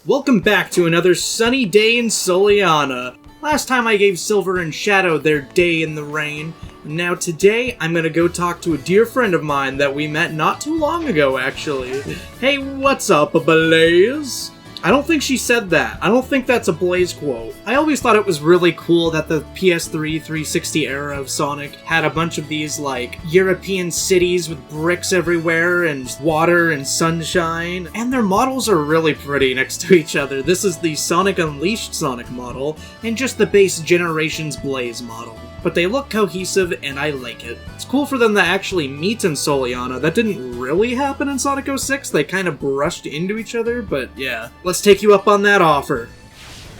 Welcome back to another sunny day in Soleanna. Last time I gave Silver and Shadow their day in the rain. Now today, I'm gonna go talk to a dear friend of mine that we met not too long ago, actually. Hey, what's up, Blaze? I don't think she said that. I don't think that's a Blaze quote. I always thought it was really cool that the PS3 360 era of Sonic had a bunch of these, like, European cities with bricks everywhere and water and sunshine. And their models are really pretty next to each other. This is the Sonic Unleashed Sonic model, and just the base Generations Blaze model. But they look cohesive, and I like it. It's cool for them to actually meet in Soleanna. That didn't really happen in Sonic 06. They kind of brushed into each other, but yeah. Let's take you up on that offer.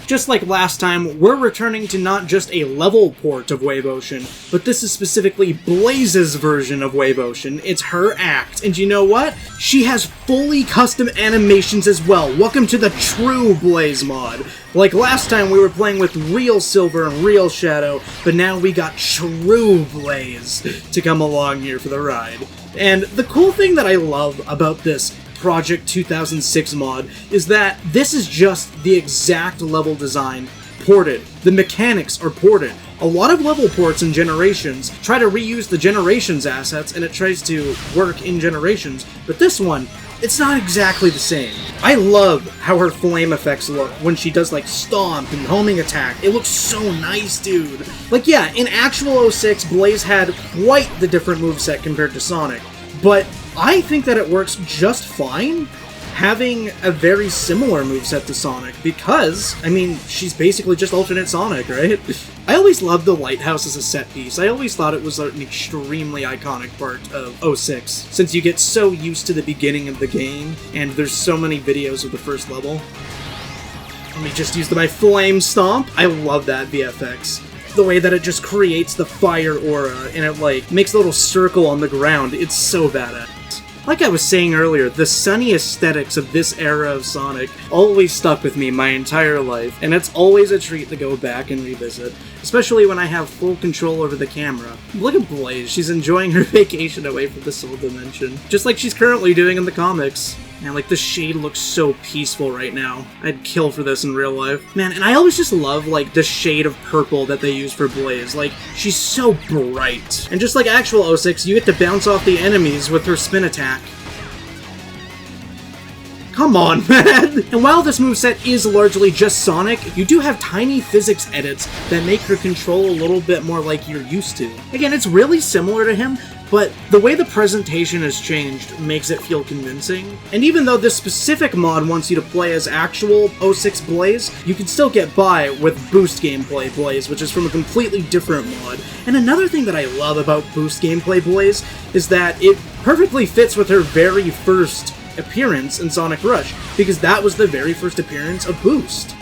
Just like last time, we're returning to not just a level port of Wave Ocean, but this is specifically Blaze's version of Wave Ocean. It's her act, and you know what? She has fully custom animations as well. Welcome to the true Blaze mod. Like last time, we were playing with real Silver and real Shadow, but now we got true Blaze to come along here for the ride. And the cool thing that I love about this Project 2006 mod is that this is just the exact level design ported. The mechanics are ported. A lot of level ports in Generations try to reuse the Generations assets and it tries to work in Generations, but this one, it's not exactly the same. I love how her flame effects look when she does like stomp and homing attack. It looks so nice, dude. Like yeah, in actual 06, Blaze had quite the different moveset compared to Sonic, but I think that it works just fine having a very similar moveset to Sonic because, I mean, she's basically just alternate Sonic, right? I always loved the lighthouse as a set piece. I always thought it was an extremely iconic part of 06, since you get so used to the beginning of the game, and there's so many videos of the first level. Let me just use my Flame Stomp. I love that VFX. The way that it just creates the fire aura, and it, like, makes a little circle on the ground. It's so badass. Like I was saying earlier, the sunny aesthetics of this era of Sonic always stuck with me my entire life, and it's always a treat to go back and revisit, especially when I have full control over the camera. Look at Blaze, she's enjoying her vacation away from the Soul Dimension, just like she's currently doing in the comics. Man, like, the shade looks so peaceful right now. I'd kill for this in real life. Man, and I always just love, like, the shade of purple that they use for Blaze. Like, she's so bright. And just like actual 06, you get to bounce off the enemies with her spin attack. Come on, man! And while this moveset is largely just Sonic, you do have tiny physics edits that make her control a little bit more like you're used to. Again, it's really similar to him, but the way the presentation has changed makes it feel convincing. And even though this specific mod wants you to play as actual 06 Blaze, you can still get by with Boost Gameplay Blaze, which is from a completely different mod. And another thing that I love about Boost Gameplay Blaze is that it perfectly fits with her very first appearance in Sonic Rush, because that was the very first appearance of Boost.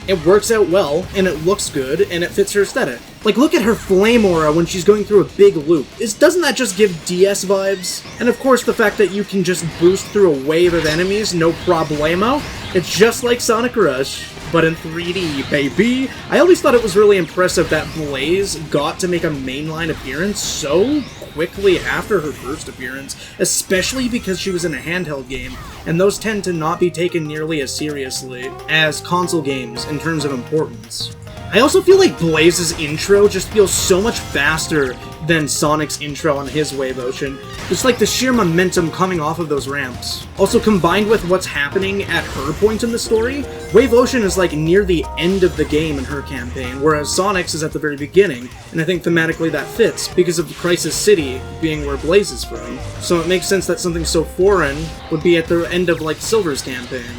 It works out well, and it looks good, and it fits her aesthetic. Like, look at her flame aura when she's going through a big loop. Doesn't that just give DS vibes? And of course, the fact that you can just boost through a wave of enemies, no problemo. It's just like Sonic Rush, but in 3D, baby! I always thought it was really impressive that Blaze got to make a mainline appearance so quickly after her first appearance, especially because she was in a handheld game, and those tend to not be taken nearly as seriously as console games in terms of importance. I also feel like Blaze's intro just feels so much faster than Sonic's intro on his Wave Ocean. Just like the sheer momentum coming off of those ramps. Also, combined with what's happening at her point in the story, Wave Ocean is like near the end of the game in her campaign, whereas Sonic's is at the very beginning, and I think thematically that fits, because of Crisis City being where Blaze is from. So it makes sense that something so foreign would be at the end of, like, Silver's campaign.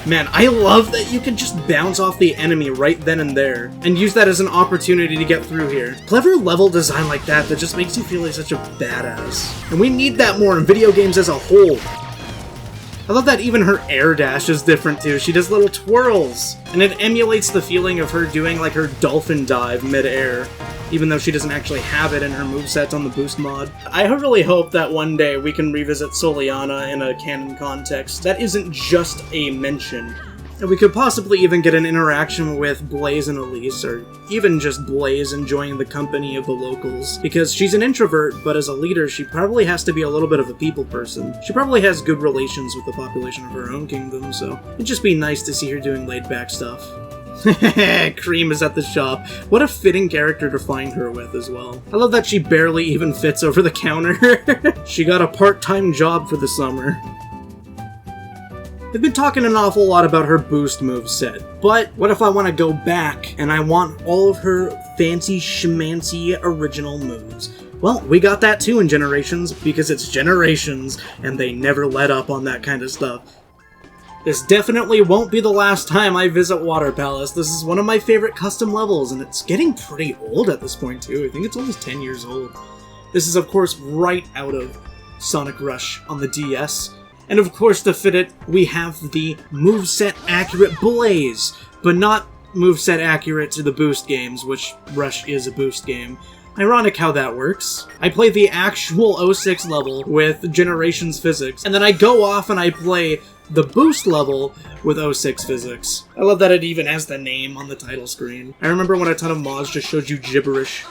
Man, I love that you can just bounce off the enemy right then and there, and use that as an opportunity to get through here. Clever level design like that just makes you feel like such a badass. And we need that more in video games as a whole. I love that even her air dash is different too. She does little twirls, and it emulates the feeling of her doing like her Dolphyn dive mid-air, even though she doesn't actually have it in her movesets on the Boost mod. I really hope that one day we can revisit Soleanna in a canon context that isn't just a mention And we could possibly even get an interaction with Blaze and Elise, or even just Blaze enjoying the company of the locals. Because she's an introvert, but as a leader, she probably has to be a little bit of a people person. She probably has good relations with the population of her own kingdom, so it'd just be nice to see her doing laid-back stuff. Cream is at the shop. What a fitting character to find her with as well. I love that she barely even fits over the counter. She got a part-time job for the summer. They've been talking an awful lot about her boost moveset, but what if I want to go back and I want all of her fancy schmancy original moves? Well, we got that too in Generations, because it's Generations, and they never let up on that kind of stuff. This definitely won't be the last time I visit Water Palace. This is one of my favorite custom levels, and it's getting pretty old at this point too. I think it's almost 10 years old. This is of course right out of Sonic Rush on the DS. And of course, to fit it, we have the moveset accurate Blaze, but not moveset accurate to the boost games, which Rush is a boost game. Ironic how that works. I play the actual 06 level with Generations physics, and then I go off and I play the boost level with 06 physics. I love that it even has the name on the title screen. I remember when a ton of mods just showed you gibberish.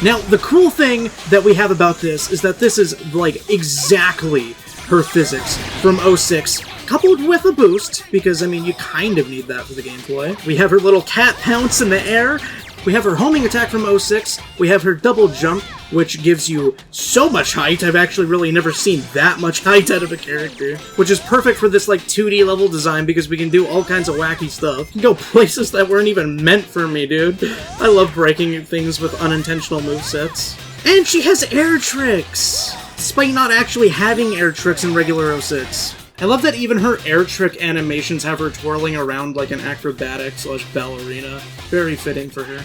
Now, the cool thing that we have about this is that this is, like, exactly her physics from 06, coupled with a boost, because, I mean, you kind of need that for the gameplay. We have her little cat pounce in the air, we have her homing attack from 06, we have her double jump, which gives you so much height. I've actually really never seen that much height out of a character, which is perfect for this, like, 2D level design, because we can do all kinds of wacky stuff. We can go places that weren't even meant for me, dude. I love breaking things with unintentional movesets. And she has air tricks! Despite not actually having air tricks in regular 06. I love that even her air trick animations have her twirling around like an acrobatic / ballerina. Very fitting for her.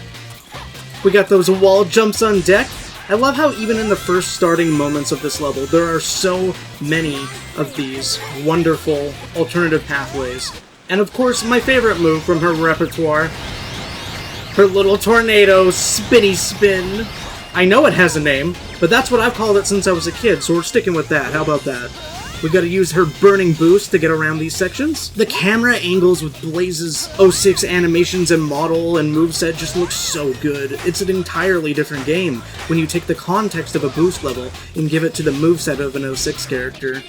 We got those wall jumps on deck. I love how even in the first starting moments of this level, there are so many of these wonderful alternative pathways. And of course, my favorite move from her repertoire, her little tornado spinny spin. I know it has a name, but that's what I've called it since I was a kid, so we're sticking with that. How about that? We gotta use her burning boost to get around these sections. The camera angles with Blaze's 06 animations and model and moveset just look so good. It's an entirely different game when you take the context of a boost level and give it to the moveset of an 06 character.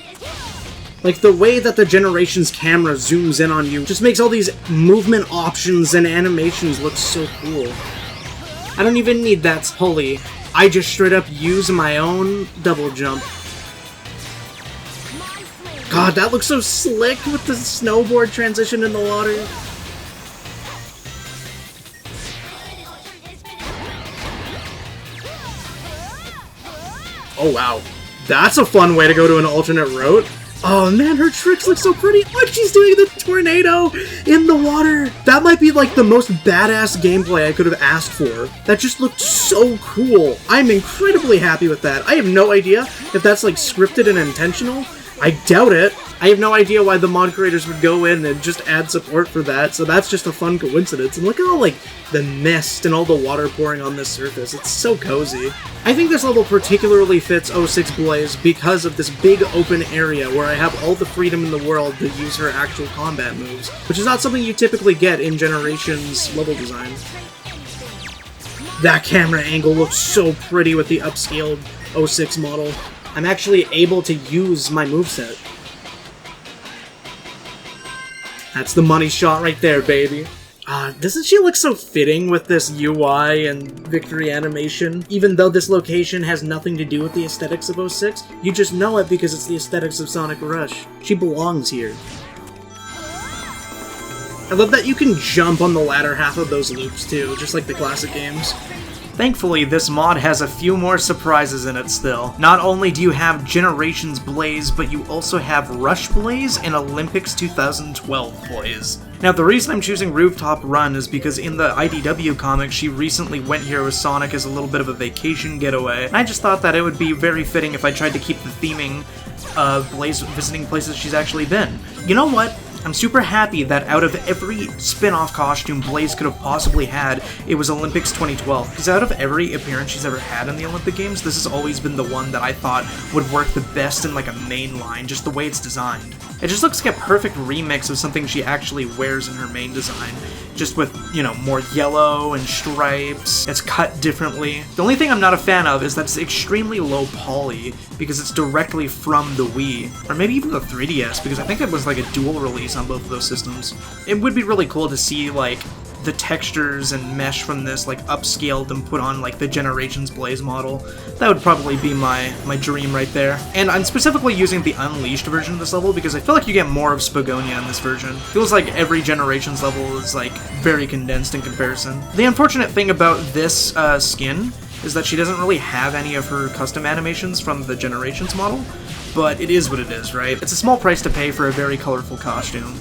Like, the way that the Generations camera zooms in on you just makes all these movement options and animations look so cool. I don't even need that pulley. I just straight up use my own double jump. God, that looks so slick with the snowboard transition in the water. Oh wow, that's a fun way to go to an alternate route. Oh man, her tricks look so pretty. Look, she's doing the tornado in the water. That might be like the most badass gameplay I could have asked for. That just looked so cool. I'm incredibly happy with that. I have no idea if that's like scripted and intentional. I doubt it. I have no idea why the mod creators would go in and just add support for that, so that's just a fun coincidence. And look at all, like, the mist and all the water pouring on this surface. It's so cozy. I think this level particularly fits 06 Blaze because of this big open area where I have all the freedom in the world to use her actual combat moves, which is not something you typically get in Generations level design. That camera angle looks so pretty with the upscaled 06 model. I'm actually able to use my moveset. That's the money shot right there, baby. Doesn't she look so fitting with this UI and victory animation? Even though this location has nothing to do with the aesthetics of 06, you just know it because it's the aesthetics of Sonic Rush. She belongs here. I love that you can jump on the latter half of those loops too, just like the classic games. Thankfully, this mod has a few more surprises in it still. Not only do you have Generations Blaze, but you also have Rush Blaze and Olympics 2012 Blaze. Now, the reason I'm choosing Rooftop Run is because in the IDW comic, she recently went here with Sonic as a little bit of a vacation getaway, and I just thought that it would be very fitting if I tried to keep the theming of Blaze visiting places she's actually been. You know what? I'm super happy that out of every spin-off costume Blaze could have possibly had, it was Olympics 2012. Because out of every appearance she's ever had in the Olympic Games, this has always been the one that I thought would work the best in like a main line, just the way it's designed. It just looks like a perfect remix of something she actually wears in her main design. Just with, you know, more yellow and stripes. It's cut differently. The only thing I'm not a fan of is that it's extremely low poly because it's directly from the Wii. Or maybe even the 3DS, because I think it was like a dual release on both of those systems. It would be really cool to see, like, the textures and mesh from this, like, upscaled and put on, like, the Generations Blaze model. That would probably be my dream right there. And I'm specifically using the Unleashed version of this level because I feel like you get more of Spagonia in this version. Feels like every Generations level is, like, very condensed in comparison. The unfortunate thing about this skin is that she doesn't really have any of her custom animations from the Generations model, but it is what it is, right? It's a small price to pay for a very colorful costume.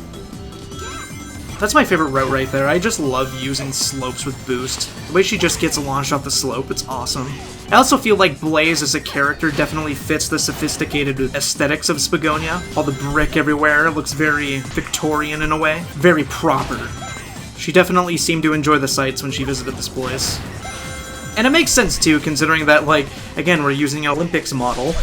That's my favorite route right there. I just love using slopes with boost. The way she just gets launched off the slope, it's awesome. I also feel like Blaze as a character definitely fits the sophisticated aesthetics of Spagonia. All the brick everywhere looks very Victorian in a way. Very proper. She definitely seemed to enjoy the sights when she visited this place. And it makes sense too, considering that, like, again, we're using an Olympics model.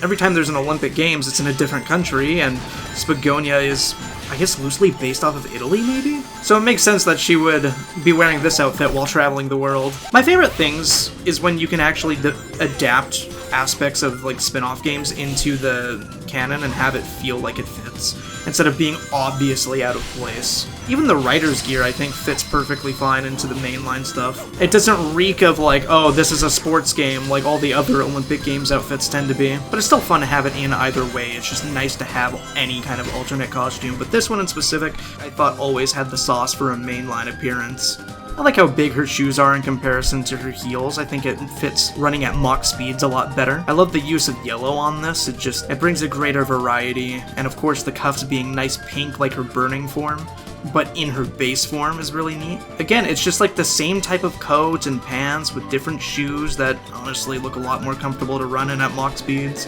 Every time there's an Olympic Games, it's in a different country, and Spagonia is, I guess, loosely based off of Italy, maybe? So it makes sense that she would be wearing this outfit while traveling the world. My favorite things is when you can actually adapt aspects of, like, spin-off games into the canon and have it feel like it fits, instead of being obviously out of place. Even the writer's gear, I think, fits perfectly fine into the mainline stuff. It doesn't reek of, like, oh, this is a sports game, like all the other Olympic Games outfits tend to be. But it's still fun to have it in either way. It's just nice to have any kind of alternate costume. But this one in specific, I thought always had the sauce for a mainline appearance. I like how big her shoes are in comparison to her heels. I think it fits running at Mach speeds a lot better. I love the use of yellow on this. It brings a greater variety. And of course the cuffs being nice pink like her burning form, but in her base form is really neat. Again, it's just like the same type of coat and pants with different shoes that honestly look a lot more comfortable to run in at Mach speeds.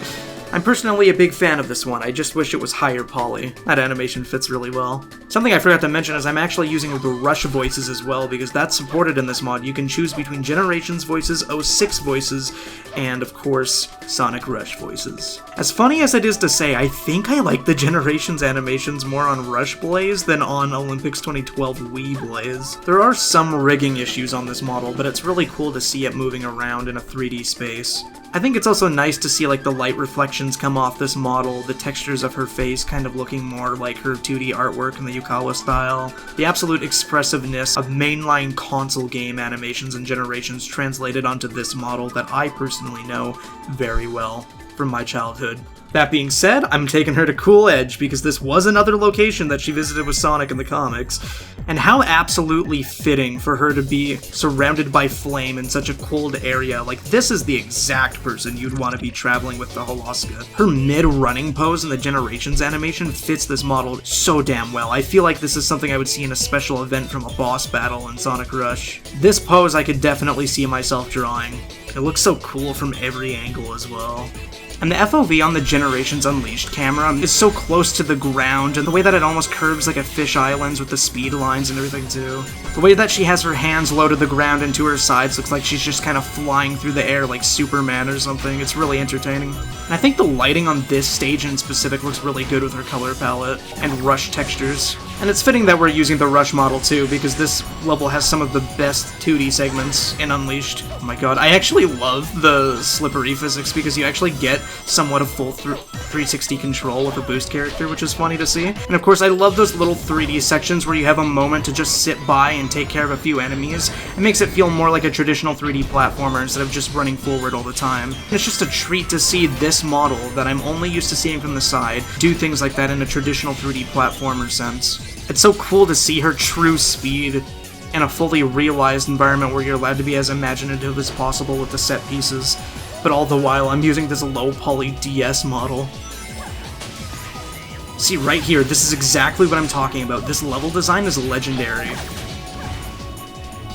I'm personally a big fan of this one. I just wish it was higher poly. That animation fits really well. Something I forgot to mention is I'm actually using the Rush voices as well, because that's supported in this mod. You can choose between Generations voices, 06 voices, and of course, Sonic Rush voices. As funny as it is to say, I think I like the Generations animations more on Rush Blaze than on Olympics 2012 Wii Blaze. There are some rigging issues on this model, but it's really cool to see it moving around in a 3D space. I think it's also nice to see, like, the light reflections come off this model, the textures of her face kind of looking more like her 2D artwork in the Yukawa style, the absolute expressiveness of mainline console game animations and Generations translated onto this model that I personally know very well from my childhood. That being said, I'm taking her to Cool Edge because this was another location that she visited with Sonic in the comics, and how absolutely fitting for her to be surrounded by flame in such a cold area. Like, this is the exact person you'd want to be traveling with to Holoska. Her mid-running pose in the Generations animation fits this model so damn well. I feel like this is something I would see in a special event from a boss battle in Sonic Rush. This pose I could definitely see myself drawing. It looks so cool from every angle as well. And the FOV on the Generations Unleashed camera is so close to the ground, and the way that it almost curves like a fisheye lens with the speed lines and everything too. The way that she has her hands low to the ground and to her sides looks like she's just kind of flying through the air like Superman or something. It's really entertaining. And I think the lighting on this stage in specific looks really good with her color palette and Rush textures. And it's fitting that we're using the Rush model too, because this level has some of the best 2D segments in Unleashed. Oh my god, I actually love the slippery physics because you actually get somewhat of full 360 control with a boost character, which is funny to see. And of course, I love those little 3D sections where you have a moment to just sit by and take care of a few enemies. It makes it feel more like a traditional 3D platformer instead of just running forward all the time. And it's just a treat to see this model that I'm only used to seeing from the side do things like that in a traditional 3D platformer sense. It's so cool to see her true speed in a fully realized environment where you're allowed to be as imaginative as possible with the set pieces, but all the while I'm using this low-poly DS model. See, right here, this is exactly what I'm talking about. This level design is legendary.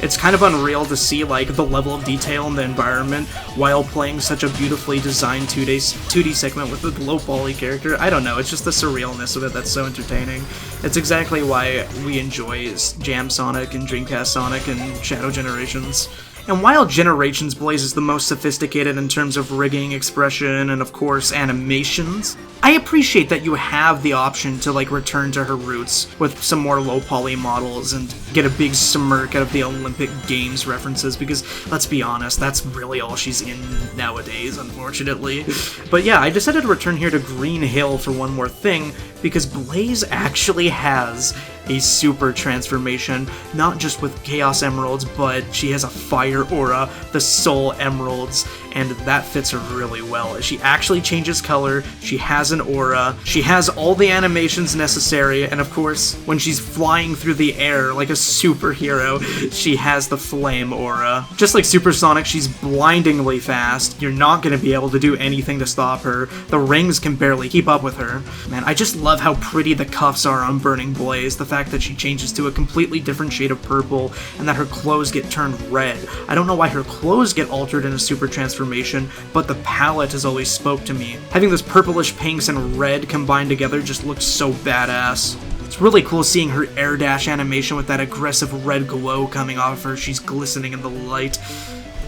It's kind of unreal to see like the level of detail in the environment while playing such a beautifully designed 2D segment with a low poly character. I don't know, it's just the surrealness of it that's so entertaining. It's exactly why we enjoy Jam Sonic and Dreamcast Sonic and Shadow Generations. And while Generations Blaze is the most sophisticated in terms of rigging, expression, and of course animations, I appreciate that you have the option to like return to her roots with some more low poly models and get a big smirk out of the Olympic Games references, because let's be honest, that's really all she's in nowadays, unfortunately. But yeah, I decided to return here to Green Hill for one more thing, because Blaze actually has a super transformation, not just with Chaos Emeralds, but she has a fire aura, the Soul Emeralds, and that fits her really well. She actually changes color, she has an aura, she has all the animations necessary, and of course, when she's flying through the air like a superhero, she has the flame aura. Just like Supersonic, she's blindingly fast. You're not going to be able to do anything to stop her. The rings can barely keep up with her. Man, I just love how pretty the cuffs are on Burning Blaze, the fact that she changes to a completely different shade of purple, and that her clothes get turned red. I don't know why her clothes get altered in a super transformation, but the palette has always spoke to me. Having those purplish pinks and red combined together just looks so badass. It's really cool seeing her air dash animation with that aggressive red glow coming off her. She's glistening in the light.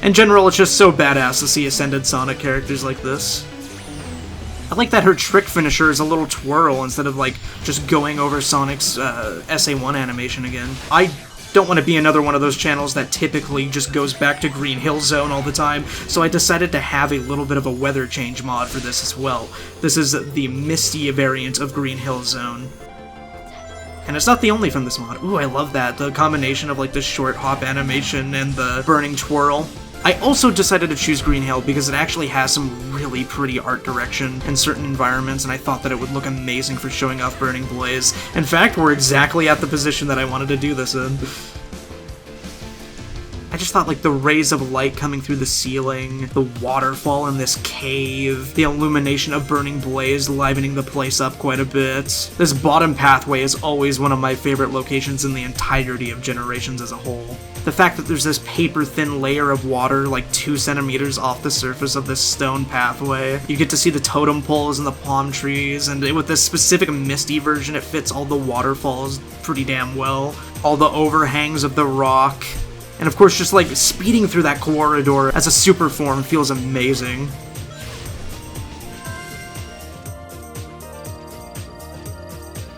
In general, it's just so badass to see Ascended Sonic characters like this. I like that her trick finisher is a little twirl instead of like just going over Sonic's SA1 animation again. I don't want to be another one of those channels that typically just goes back to Green Hill Zone all the time, so I decided to have a little bit of a weather change mod for this as well. This is the Misty variant of Green Hill Zone. And it's not the only from this mod. Ooh, I love that. The combination of like the short hop animation and the burning twirl. I also decided to choose Green Hill because it actually has some really pretty art direction in certain environments, and I thought that it would look amazing for showing off Burning Blaze. In fact, we're exactly at the position that I wanted to do this in. I just thought like the rays of light coming through the ceiling, the waterfall in this cave, the illumination of Burning Blaze livening the place up quite a bit. This bottom pathway is always one of my favorite locations in the entirety of Generations as a whole. The fact that there's this paper-thin layer of water like 2 centimeters off the surface of this stone pathway. You get to see the totem poles and the palm trees, and with this specific Misty version, it fits all the waterfalls pretty damn well. All the overhangs of the rock. And of course, just like speeding through that corridor as a super form feels amazing.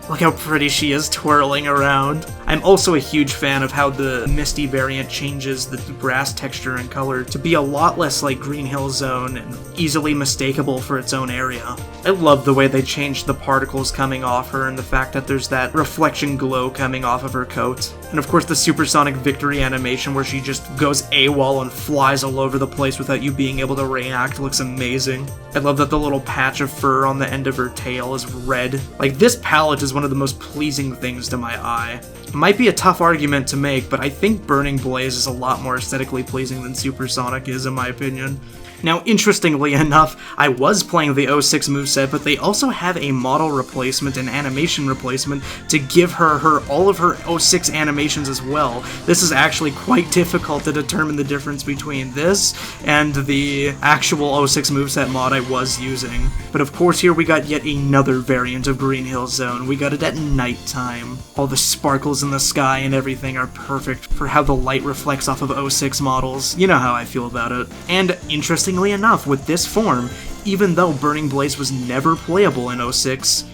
Look how pretty she is twirling around. I'm also a huge fan of how the Misty variant changes the grass texture and color to be a lot less like Green Hill Zone and easily mistakable for its own area. I love the way they changed the particles coming off her and the fact that there's that reflection glow coming off of her coat. And of course the Supersonic Victory animation where she just goes AWOL and flies all over the place without you being able to react looks amazing. I love that the little patch of fur on the end of her tail is red. Like, this palette is one of the most pleasing things to my eye. It might be a tough argument to make, but I think Burning Blaze is a lot more aesthetically pleasing than Supersonic is, in my opinion. Now, interestingly enough, I was playing the 06 moveset, but they also have a model replacement and animation replacement to give her all of her 06 animations as well. This is actually quite difficult to determine the difference between this and the actual 06 moveset mod I was using. But of course, here we got yet another variant of Green Hill Zone. We got it at nighttime. All the sparkles in the sky and everything are perfect for how the light reflects off of 06 models. You know how I feel about it. And interestingly enough, with this form, even though Burning Blaze was never playable in 06,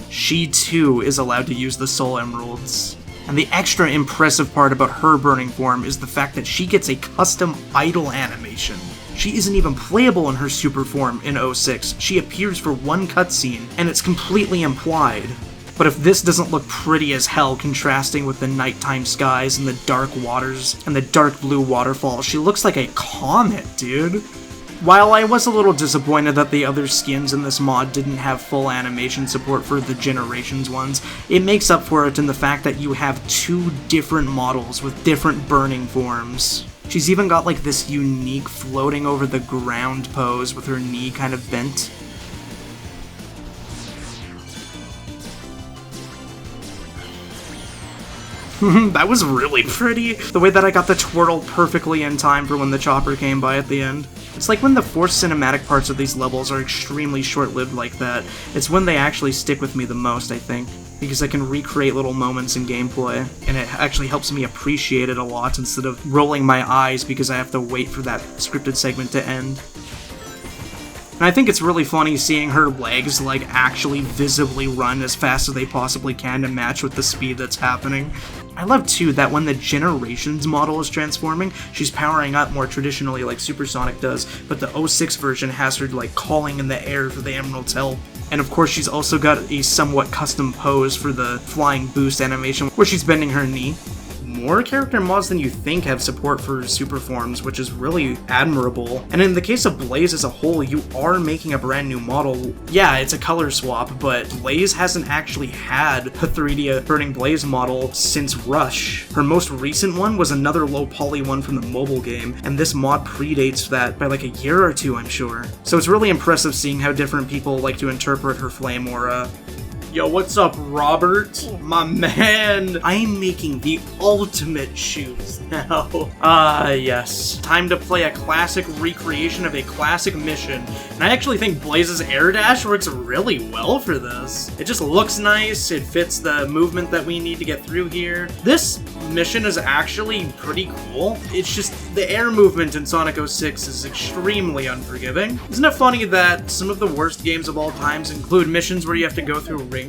she too is allowed to use the Soul Emeralds. And the extra impressive part about her burning form is the fact that she gets a custom idle animation. She isn't even playable in her super form in 06. She appears for one cutscene, and it's completely implied. But if this doesn't look pretty as hell contrasting with the nighttime skies and the dark waters and the dark blue waterfall, she looks like a comet, dude. While I was a little disappointed that the other skins in this mod didn't have full animation support for the Generations ones, it makes up for it in the fact that you have 2 different models with different burning forms. She's even got like this unique floating over the ground pose with her knee kind of bent. That was really pretty. The way that I got the twirl perfectly in time for when the chopper came by at the end. It's like when the forced cinematic parts of these levels are extremely short-lived like that. It's when they actually stick with me the most, I think. Because I can recreate little moments in gameplay, and it actually helps me appreciate it a lot instead of rolling my eyes because I have to wait for that scripted segment to end. And I think it's really funny seeing her legs, like, actually visibly run as fast as they possibly can to match with the speed that's happening. I love, too, that when the Generations model is transforming, she's powering up more traditionally like Supersonic does, but the 06 version has her, like, calling in the air for the Emerald's help. And of course, she's also got a somewhat custom pose for the flying boost animation, where she's bending her knee. More character mods than you think have support for super forms, which is really admirable. And in the case of Blaze as a whole, you are making a brand new model. Yeah, it's a color swap, but Blaze hasn't actually had a 3D Burning Blaze model since Rush. Her most recent one was another low poly one from the mobile game, and this mod predates that by like a year or two, I'm sure. So it's really impressive seeing how different people like to interpret her flame aura. Yo, what's up, Robert? My man! I am making the ultimate shoes now. Yes. Time to play a classic recreation of a classic mission. And I actually think Blaze's air dash works really well for this. It just looks nice, it fits the movement that we need to get through here. This mission is actually pretty cool. It's just the air movement in Sonic 06 is extremely unforgiving. Isn't it funny that some of the worst games of all times include missions where you have to go through rings?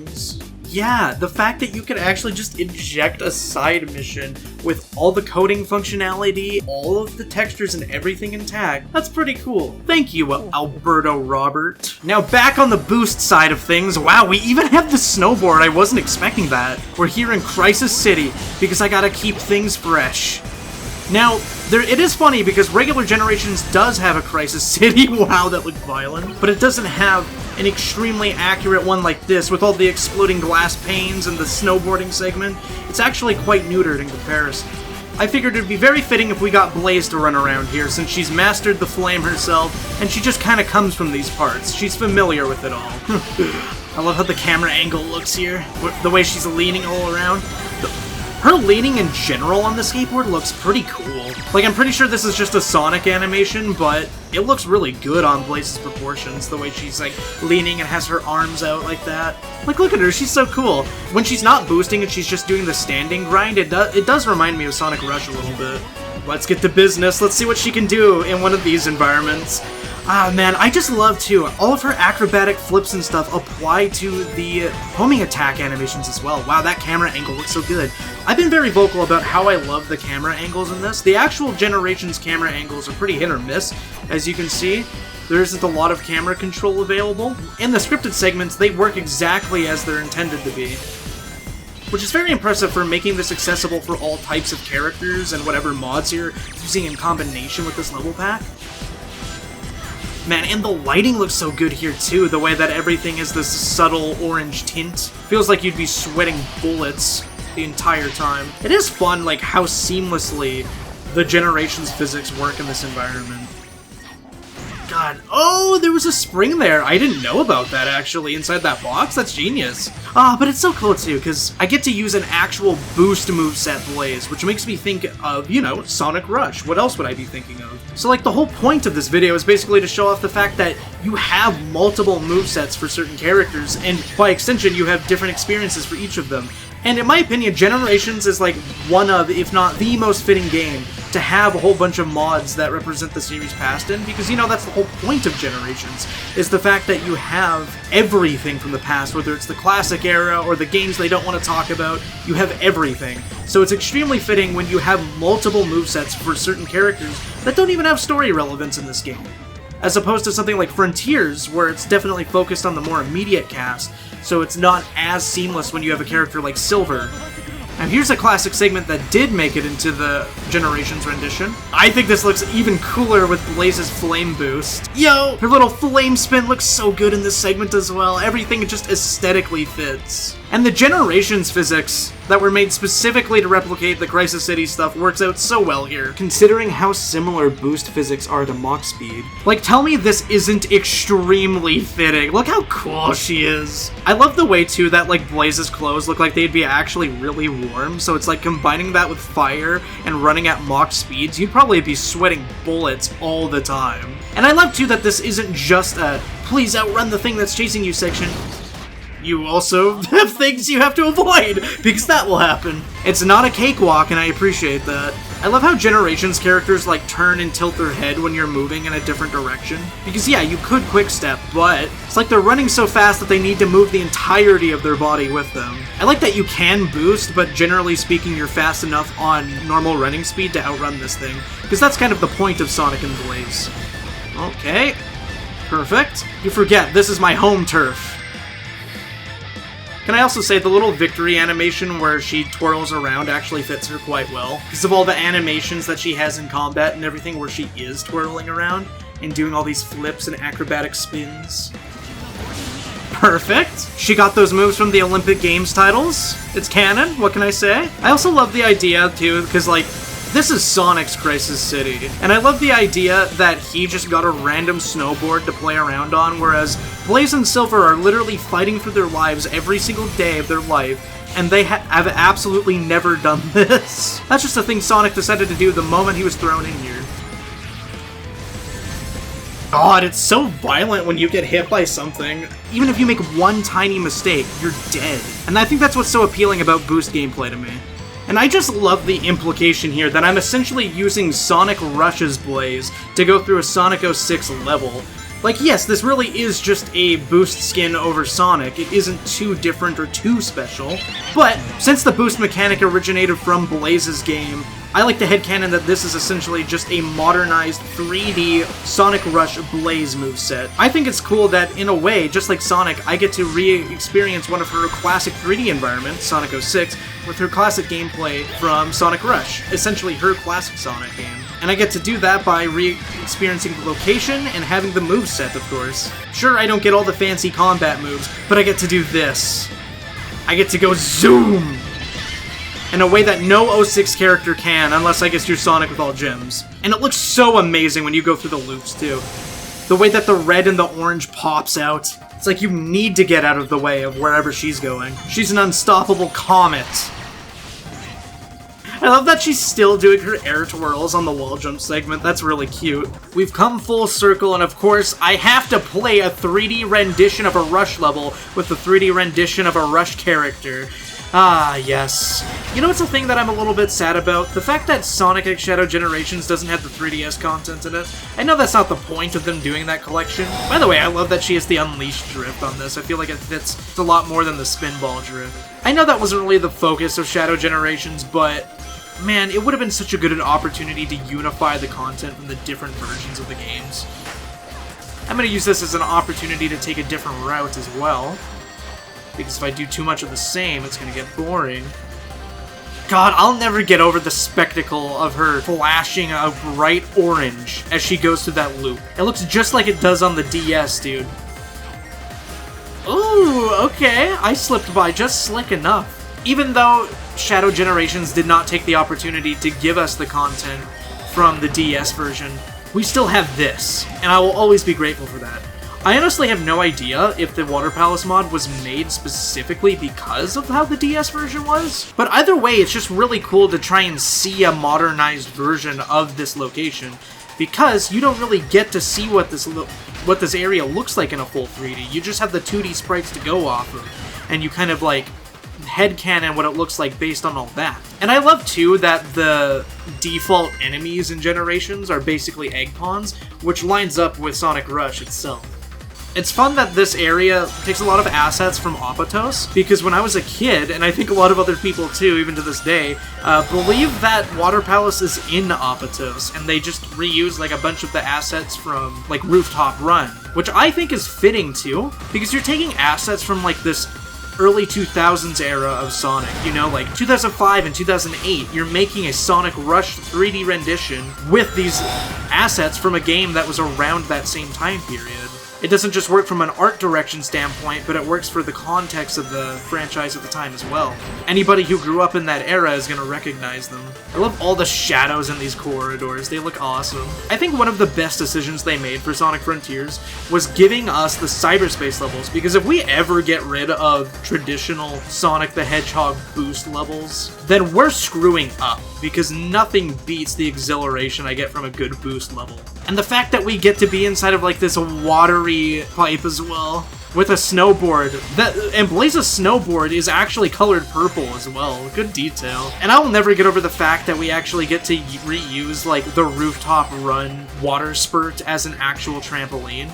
Yeah, the fact that you can actually just inject a side mission with all the coding functionality, all of the textures and everything intact, that's pretty cool. Thank you, Alberto Robert. Now back on the boost side of things, wow, we even have the snowboard, I wasn't expecting that. We're here in Crisis City, because I gotta keep things fresh. Now, it is funny because regular Generations does have a Crisis City, wow that looked violent, but it doesn't have an extremely accurate one like this with all the exploding glass panes and the snowboarding segment. It's actually quite neutered in comparison. I figured it'd be very fitting if we got Blaze to run around here since she's mastered the flame herself and she just kinda comes from these parts. She's familiar with it all. I love how the camera angle looks here, the way she's leaning all around. Her leaning in general on the skateboard looks pretty cool. Like, I'm pretty sure this is just a Sonic animation, but it looks really good on Blaze's proportions, the way she's, like, leaning and has her arms out like that. Like, look at her, she's so cool. When she's not boosting and she's just doing the standing grind, it does remind me of Sonic Rush a little bit. Let's get to business, let's see what she can do in one of these environments. Ah, man, I just love, too, all of her acrobatic flips and stuff apply to the homing attack animations as well. Wow, that camera angle looks so good. I've been very vocal about how I love the camera angles in this. The actual Generations camera angles are pretty hit or miss, as you can see. There isn't a lot of camera control available. In the scripted segments, they work exactly as they're intended to be. Which is very impressive for making this accessible for all types of characters and whatever mods you're using in combination with this level pack. Man, and the lighting looks so good here too, the way that everything is this subtle orange tint. Feels like you'd be sweating bullets the entire time. It is fun, like, how seamlessly the Generations physics work in this environment. God, oh, there was a spring there. I didn't know about that, actually, inside that box. That's genius. Ah, but it's so cool, too, because I get to use an actual boost moveset Blaze, which makes me think of, you know, Sonic Rush. What else would I be thinking of? So, like, the whole point of this video is basically to show off the fact that you have multiple movesets for certain characters, and by extension, you have different experiences for each of them. And in my opinion, Generations is like one of, if not the most fitting game to have a whole bunch of mods that represent the series past in, because, you know, that's the whole point of Generations, is the fact that you have everything from the past, whether it's the classic era or the games they don't want to talk about, you have everything. So it's extremely fitting when you have multiple movesets for certain characters that don't even have story relevance in this game. As opposed to something like Frontiers, where it's definitely focused on the more immediate cast, so it's not as seamless when you have a character like Silver. Now here's a classic segment that did make it into the Generations rendition. I think this looks even cooler with Blaze's flame boost. Yo! Her little flame spin looks so good in this segment as well. Everything just aesthetically fits. And the Generations physics that were made specifically to replicate the Crisis City stuff works out so well here, considering how similar boost physics are to Mach speed. Like, tell me this isn't extremely fitting. Look how cool she is. I love the way, too, that, like, Blaze's clothes look like they'd be actually really warm, so it's like combining that with fire and running at Mach speeds, you'd probably be sweating bullets all the time. And I love, too, that this isn't just a please outrun the thing that's chasing you section. You also have things you have to avoid, because that will happen. It's not a cakewalk, and I appreciate that. I love how Generations characters, like, turn and tilt their head when you're moving in a different direction. Because, yeah, you could quickstep, but it's like they're running so fast that they need to move the entirety of their body with them. I like that you can boost, but generally speaking, you're fast enough on normal running speed to outrun this thing, because that's kind of the point of Sonic and Blaze. Okay. Perfect. You forget, this is my home turf. Can I also say the little victory animation where she twirls around actually fits her quite well, because of all the animations that she has in combat and everything where she is twirling around and doing all these flips and acrobatic spins. Perfect! She got those moves from the Olympic Games titles. It's canon, what can I say? I also love the idea, too, because, like, this is Sonic's Crisis City, and I love the idea that he just got a random snowboard to play around on, whereas Blaze and Silver are literally fighting for their lives every single day of their life, and they have absolutely never done this. That's just a thing Sonic decided to do the moment he was thrown in here. God, it's so violent when you get hit by something. Even if you make one tiny mistake, you're dead. And I think that's what's so appealing about boost gameplay to me. And I just love the implication here that I'm essentially using Sonic Rush's Blaze to go through a Sonic 06 level. Like, yes, this really is just a boost skin over Sonic. It isn't too different or too special. But since the boost mechanic originated from Blaze's game, I like to headcanon that this is essentially just a modernized 3D Sonic Rush Blaze moveset. I think it's cool that, in a way, just like Sonic, I get to re-experience one of her classic 3D environments, Sonic 06, with her classic gameplay from Sonic Rush, essentially her classic Sonic game. And I get to do that by re-experiencing the location and having the moveset, of course. Sure, I don't get all the fancy combat moves, but I get to do this. I get to go zoom! In a way that no 06 character can, unless I guess you're Sonic with all gems. And it looks so amazing when you go through the loops, too. The way that the red and the orange pops out. It's like you need to get out of the way of wherever she's going. She's an unstoppable comet. I love that she's still doing her air twirls on the wall jump segment. That's really cute. We've come full circle, and of course, I have to play a 3D rendition of a Rush level with the 3D rendition of a Rush character. Ah, yes. You know what's a thing that I'm a little bit sad about? The fact that Sonic X Shadow Generations doesn't have the 3DS content in it. I know that's not the point of them doing that collection. By the way, I love that she has the Unleashed drift on this. I feel like it fits a lot more than the Spinball drift. I know that wasn't really the focus of Shadow Generations, but man, it would have been such a good opportunity to unify the content from the different versions of the games. I'm going to use this as an opportunity to take a different route as well. Because if I do too much of the same, it's going to get boring. God, I'll never get over the spectacle of her flashing a bright orange as she goes through that loop. It looks just like it does on the DS, dude. Ooh, okay. I slipped by just slick enough. Even though Shadow Generations did not take the opportunity to give us the content from the DS version, we still have this, and I will always be grateful for that. I honestly have no idea if the Water Palace mod was made specifically because of how the DS version was, but either way, it's just really cool to try and see a modernized version of this location, because you don't really get to see what this area looks like in a full 3D. You just have the 2D sprites to go off of, and you kind of like headcanon what it looks like based on all that. And I love too that the default enemies in Generations are basically egg pawns, which lines up with Sonic Rush itself. It's fun that this area takes a lot of assets from Apotos, because when I was a kid, and I think a lot of other people too, even to this day, believe that Water Palace is in Apotos, and they just reuse like a bunch of the assets from like Rooftop Run, which I think is fitting too, because you're taking assets from like this early 2000s era of Sonic, you know, like 2005 and 2008, you're making a Sonic Rush 3D rendition with these assets from a game that was around that same time period. It doesn't just work from an art direction standpoint, but it works for the context of the franchise at the time as well. Anybody who grew up in that era is going to recognize them. I love all the shadows in these corridors. They look awesome. I think one of the best decisions they made for Sonic Frontiers was giving us the cyberspace levels, because if we ever get rid of traditional Sonic the Hedgehog boost levels, then we're screwing up, because nothing beats the exhilaration I get from a good boost level. And the fact that we get to be inside of like this watery pipe as well, with a snowboard, and Blaze's snowboard is actually colored purple as well. Good detail. And I will never get over the fact that we actually get to reuse like the Rooftop Run water spurt as an actual trampoline.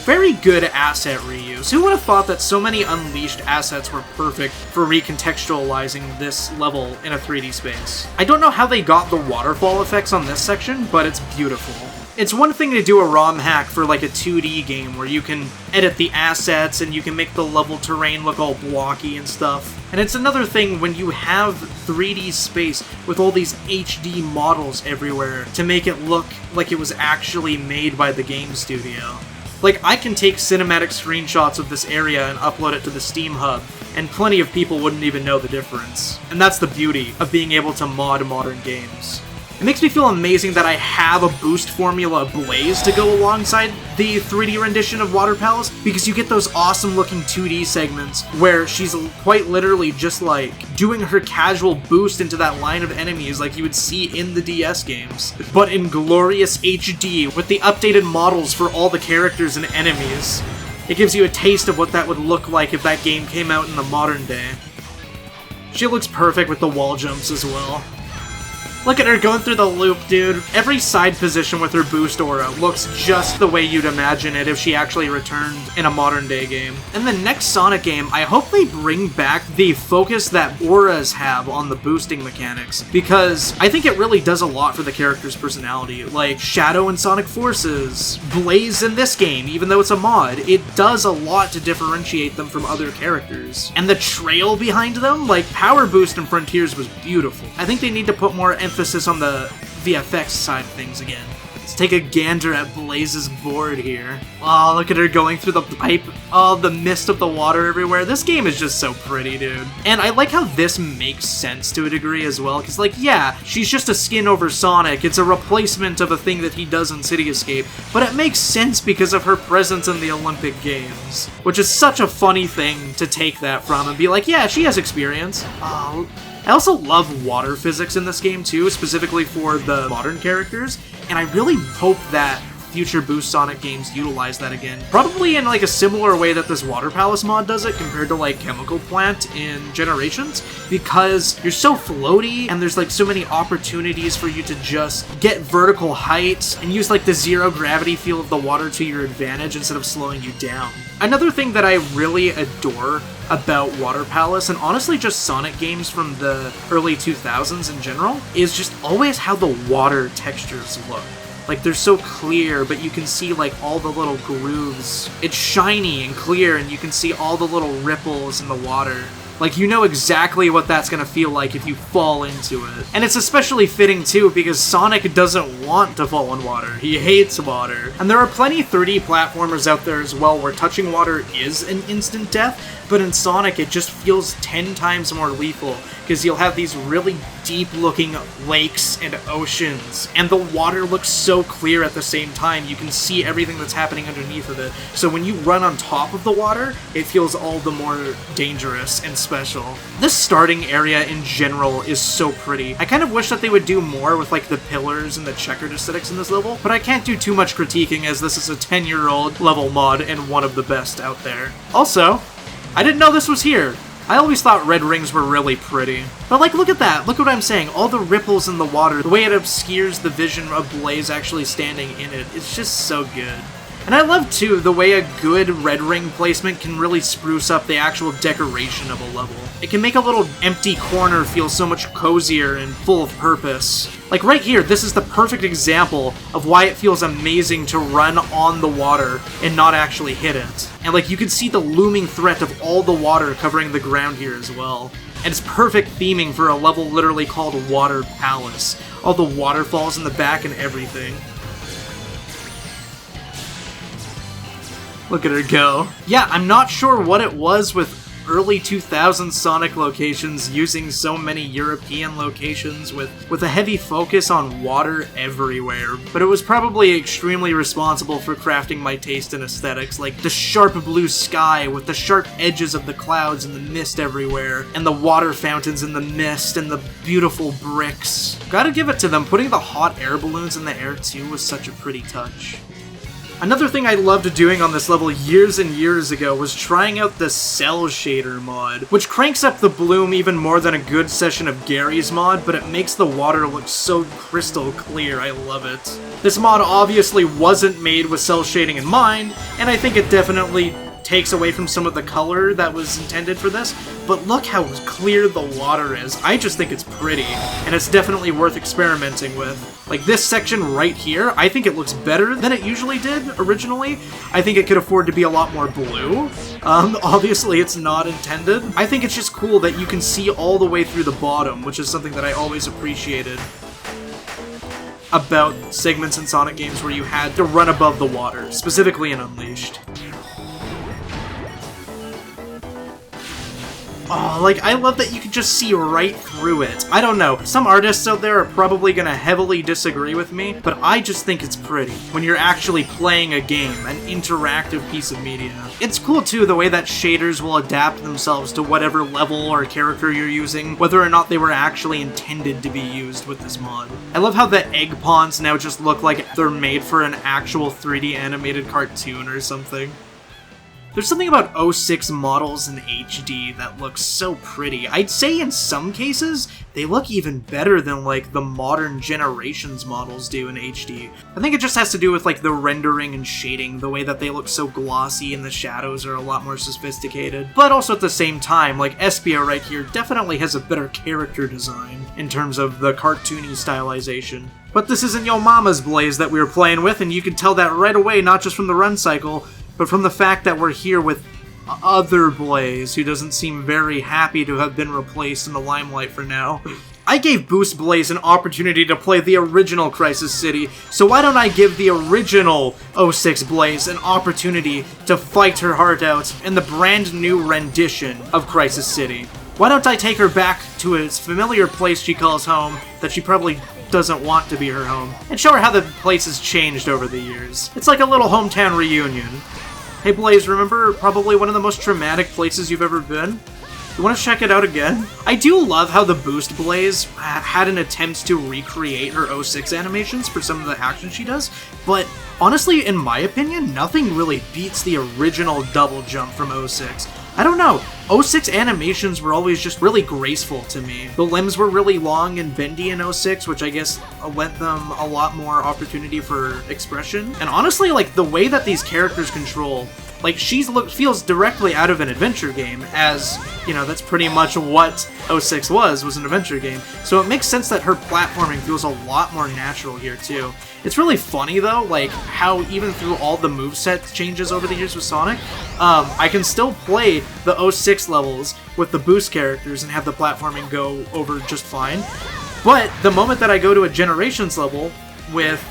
Very good asset reuse. Who would have thought that so many Unleashed assets were perfect for recontextualizing this level in a 3D space? I don't know how they got the waterfall effects on this section, but it's beautiful. It's one thing to do a ROM hack for like a 2D game where you can edit the assets and you can make the level terrain look all blocky and stuff. And it's another thing when you have 3D space with all these HD models everywhere to make it look like it was actually made by the game studio. Like, I can take cinematic screenshots of this area and upload it to the Steam Hub, and plenty of people wouldn't even know the difference. And that's the beauty of being able to mod modern games. It makes me feel amazing that I have a boost formula Blaze to go alongside the 3D rendition of Water Palace, because you get those awesome looking 2D segments where she's quite literally just like doing her casual boost into that line of enemies like you would see in the DS games, but in glorious HD with the updated models for all the characters and enemies. It gives you a taste of what that would look like if that game came out in the modern day. She looks perfect with the wall jumps as well. Look at her going through the loop, dude. Every side position with her boost aura looks just the way you'd imagine it if she actually returned in a modern-day game. In the next Sonic game, I hope they bring back the focus that auras have on the boosting mechanics, because I think it really does a lot for the character's personality. Like Shadow in Sonic Forces, Blaze in this game, even though it's a mod, it does a lot to differentiate them from other characters. And the trail behind them, like Power Boost in Frontiers was beautiful. I think they need to put more emphasis on the VFX side of things again. Let's take a gander at Blaze's board here. Oh, look at her going through the pipe. Oh, the mist of the water everywhere. This game is just so pretty, dude. And I like how this makes sense to a degree as well, because like, yeah, she's just a skin over Sonic. It's a replacement of a thing that he does in City Escape, but it makes sense because of her presence in the Olympic Games, which is such a funny thing to take that from and be like, yeah, she has experience. Oh, I also love water physics in this game too, specifically for the modern characters, and I really hope that future Boost Sonic games utilize that again. Probably in like a similar way that this Water Palace mod does it compared to like Chemical Plant in Generations, because you're so floaty and there's like so many opportunities for you to just get vertical height and use like the zero gravity feel of the water to your advantage instead of slowing you down. Another thing that I really adore about Water Palace, and honestly just Sonic games from the early 2000s in general, is just always how the water textures look. Like, they're so clear, but you can see, like, all the little grooves. It's shiny and clear, and you can see all the little ripples in the water. Like, you know exactly what that's gonna feel like if you fall into it. And it's especially fitting, too, because Sonic doesn't want to fall in water. He hates water. And there are plenty 3D platformers out there as well where touching water is an instant death, but in Sonic it just feels 10 times more lethal, because you'll have these really deep-looking lakes and oceans, and the water looks so clear at the same time. You can see everything that's happening underneath of it. So when you run on top of the water, it feels all the more dangerous and special. This starting area in general is so pretty. I kind of wish that they would do more with like the pillars and the checkered aesthetics in this level, but I can't do too much critiquing as this is a 10-year-old level mod and one of the best out there. Also, I didn't know this was here. I always thought red rings were really pretty. But like, look at that. Look what I'm saying. All the ripples in the water, the way it obscures the vision of Blaze actually standing in it. It's just so good. And I love, too, the way a good red ring placement can really spruce up the actual decoration of a level. It can make a little empty corner feel so much cozier and full of purpose. Like right here, this is the perfect example of why it feels amazing to run on the water and not actually hit it. And like, you can see the looming threat of all the water covering the ground here as well. And it's perfect theming for a level literally called Water Palace. All the waterfalls in the back and everything. Look at her go. Yeah, I'm not sure what it was with early 2000s Sonic locations using so many European locations with a heavy focus on water everywhere, but it was probably extremely responsible for crafting my taste in aesthetics, like the sharp blue sky with the sharp edges of the clouds and the mist everywhere, and the water fountains in the mist, and the beautiful bricks. Gotta give it to them, putting the hot air balloons in the air too was such a pretty touch. Another thing I loved doing on this level years and years ago was trying out the Cell Shader mod, which cranks up the bloom even more than a good session of Gary's mod, but it makes the water look so crystal clear. I love it. This mod obviously wasn't made with cell shading in mind, and I think it definitely takes away from some of the color that was intended for this, but look how clear the water is. I just think it's pretty, and it's definitely worth experimenting with. Like this section right here, I think it looks better than it usually did originally. I think it could afford to be a lot more blue. Obviously it's not intended. I think it's just cool that you can see all the way through the bottom, which is something that I always appreciated about segments in Sonic games where you had to run above the water, specifically in Unleashed. Oh, like, I love that you can just see right through it. I don't know, some artists out there are probably gonna heavily disagree with me, but I just think it's pretty when you're actually playing a game, an interactive piece of media. It's cool too the way that shaders will adapt themselves to whatever level or character you're using, whether or not they were actually intended to be used with this mod. I love how the egg ponds now just look like they're made for an actual 3D animated cartoon or something. There's something about 06 models in HD that looks so pretty. I'd say in some cases, they look even better than like the modern generations models do in HD. I think it just has to do with like the rendering and shading, the way that they look so glossy and the shadows are a lot more sophisticated. But also at the same time, like Espia right here definitely has a better character design in terms of the cartoony stylization. But this isn't your mama's Blaze that we were playing with, and you can tell that right away, not just from the run cycle, but from the fact that we're here with other Blaze, who doesn't seem very happy to have been replaced in the limelight for now. I gave Boost Blaze an opportunity to play the original Crisis City, so why don't I give the original 06 Blaze an opportunity to fight her heart out in the brand new rendition of Crisis City? Why don't I take her back to a familiar place she calls home that she probably doesn't want to be her home, and show her how the place has changed over the years. It's like a little hometown reunion. Hey Blaze, remember probably one of the most traumatic places you've ever been? You want to check it out again? I do love how the Boost Blaze had an attempt to recreate her 06 animations for some of the action she does, but honestly, in my opinion, nothing really beats the original double jump from 06. I don't know, 06 animations were always just really graceful to me. The limbs were really long and bendy in 06, which I guess lent them a lot more opportunity for expression. And honestly, like, the way that these characters control, like, feels directly out of an adventure game, as, you know, that's pretty much what 06 was an adventure game. So it makes sense that her platforming feels a lot more natural here, too. It's really funny, though, like, how even through all the moveset changes over the years with Sonic, I can still play the 06 levels with the boost characters and have the platforming go over just fine. But the moment that I go to a Generations level with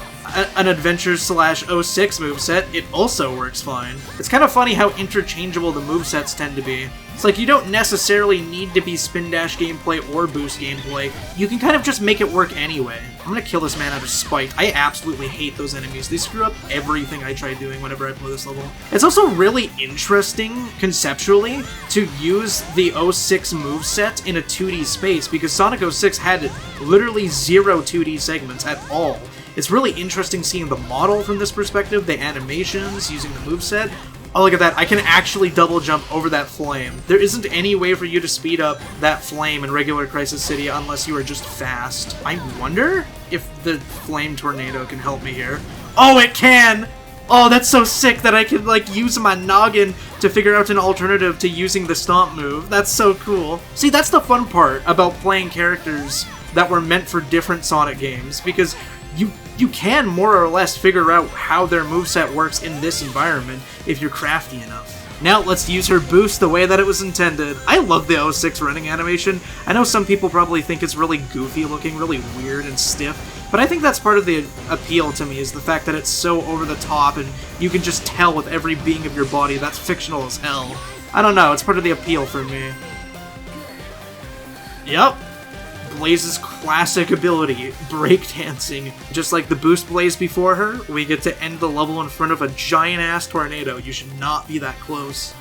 an Adventures / 06 moveset, it also works fine. It's kind of funny how interchangeable the movesets tend to be. It's like you don't necessarily need to be spin dash gameplay or boost gameplay. You can kind of just make it work anyway. I'm gonna kill this man out of spite. I absolutely hate those enemies. They screw up everything I try doing whenever I play this level. It's also really interesting, conceptually, to use the 06 moveset in a 2D space, because Sonic 06 had literally 0 2D segments at all. It's really interesting seeing the model from this perspective, the animations, using the moveset. Oh, look at that. I can actually double jump over that flame. There isn't any way for you to speed up that flame in regular Crisis City unless you are just fast. I wonder if the flame tornado can help me here. Oh, it can! Oh, that's so sick that I can, like, use my noggin to figure out an alternative to using the stomp move. That's so cool. See, that's the fun part about playing characters that were meant for different Sonic games, because you can more or less figure out how their moveset works in this environment if you're crafty enough. Now let's use her boost the way that it was intended. I love the 06 running animation. I know some people probably think it's really goofy looking, really weird and stiff, but I think that's part of the appeal to me, is the fact that it's so over the top and you can just tell with every being of your body that's fictional as hell. I don't know, it's part of the appeal for me. Yep. Blaze's classic ability, breakdancing. Just like the boost Blaze before her, we get to end the level in front of a giant-ass tornado. You should not be that close.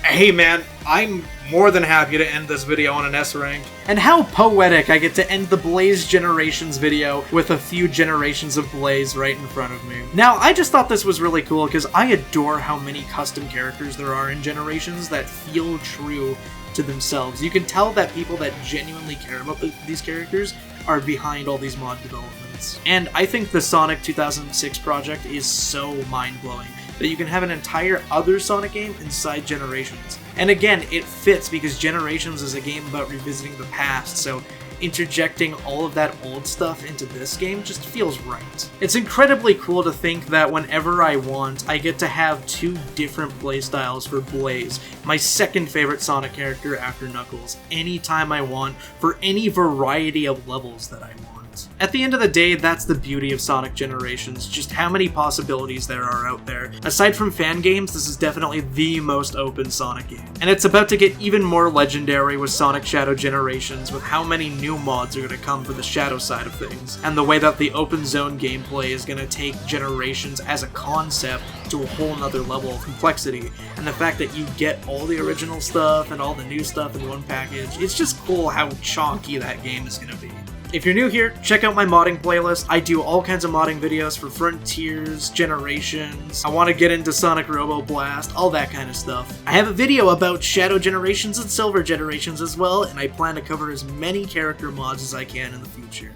Hey man, I'm more than happy to end this video on an S rank. And how poetic I get to end the Blaze Generations video with a few generations of Blaze right in front of me. Now, I just thought this was really cool because I adore how many custom characters there are in Generations that feel true to themselves. You can tell that people that genuinely care about these characters are behind all these mod developments. And I think the Sonic 2006 project is so mind-blowing that you can have an entire other Sonic game inside Generations. And again, it fits because Generations is a game about revisiting the past, so interjecting all of that old stuff into this game just feels right. It's incredibly cool to think that whenever I want, I get to have two different playstyles for Blaze, my second favorite Sonic character after Knuckles, anytime I want, for any variety of levels that I want. At the end of the day, that's the beauty of Sonic Generations, just how many possibilities there are out there. Aside from fan games, this is definitely the most open Sonic game. And it's about to get even more legendary with Sonic Shadow Generations, with how many new mods are going to come for the Shadow side of things, and the way that the open zone gameplay is going to take Generations as a concept to a whole nother level of complexity, and the fact that you get all the original stuff and all the new stuff in one package, it's just cool how chonky that game is going to be. If you're new here, check out my modding playlist. I do all kinds of modding videos for Frontiers, Generations, I want to get into Sonic Robo Blast, all that kind of stuff. I have a video about Shadow Generations and Silver Generations as well, and I plan to cover as many character mods as I can in the future.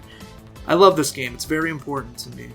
I love this game, it's very important to me.